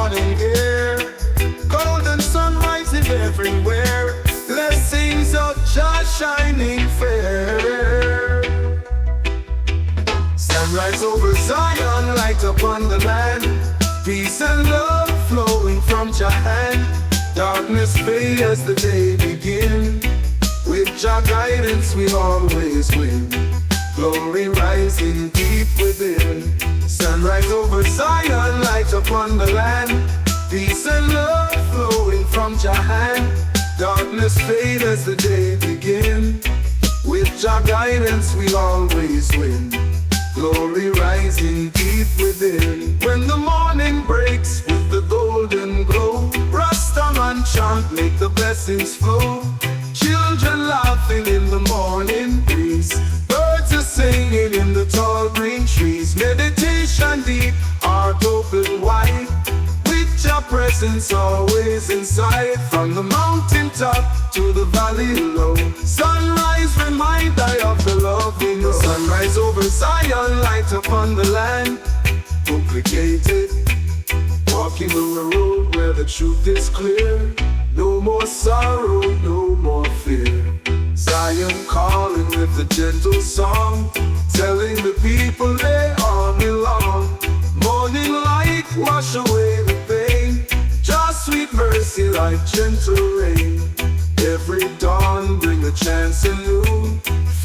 morning air. Golden sun rising everywhere. Blessings of Jah shining fair. Sunrise over Zion, light upon the land. Peace and love flowing from Jah hand. Darkness fade as the day begin. With Jah guidance we always win. Glory rising deep within. Sunrise over Zion, light upon the land. Peace and love flowing from Jah hand. Darkness fade as the day begin. With Jah guidance we always win. Glory rising deep within. When the morning breaks with the golden glow, Rastaman chant, make the blessings flow. Children laughing in the morning breeze. Birds are singing in the tall green trees. Meditation deep, heart open wide. With Your presence always inside. From the mountain top to the valley low. Sunrise remind I of the love we know. Sunrise over Zion, light upon the land. Complicated, walking on a road where the truth is clear. No more sorrow, no more fear. Zion calling with a gentle song, telling the people they all belong. Morning light wash away the pain. Just sweet mercy like gentle rain. Every dawn bring a chance anew.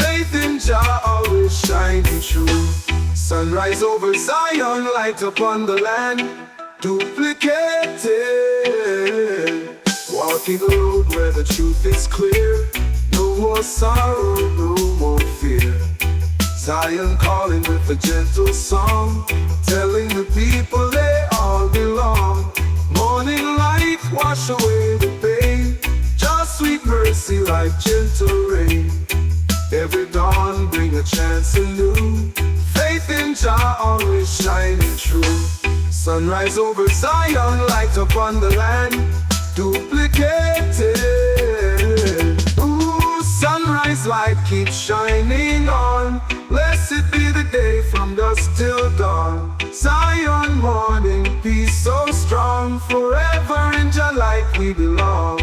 Faith in Jah always shining true. Sunrise over Zion, light upon the land. Duplicated, walking a road where the truth is clear. No more sorrow, no more fear. Zion calling with a gentle song, telling the people they all belong. Morning light wash away the pain. Just sweet mercy like gentle rain. Every dawn bring a chance anew. Faith in Jah always shining true. Sunrise over Zion, light upon the land. Duplicated. Ooh, sunrise light keeps shining on. Blessed be the day from dusk till dawn. Zion morning, peace so strong. Forever in Jah light we belong.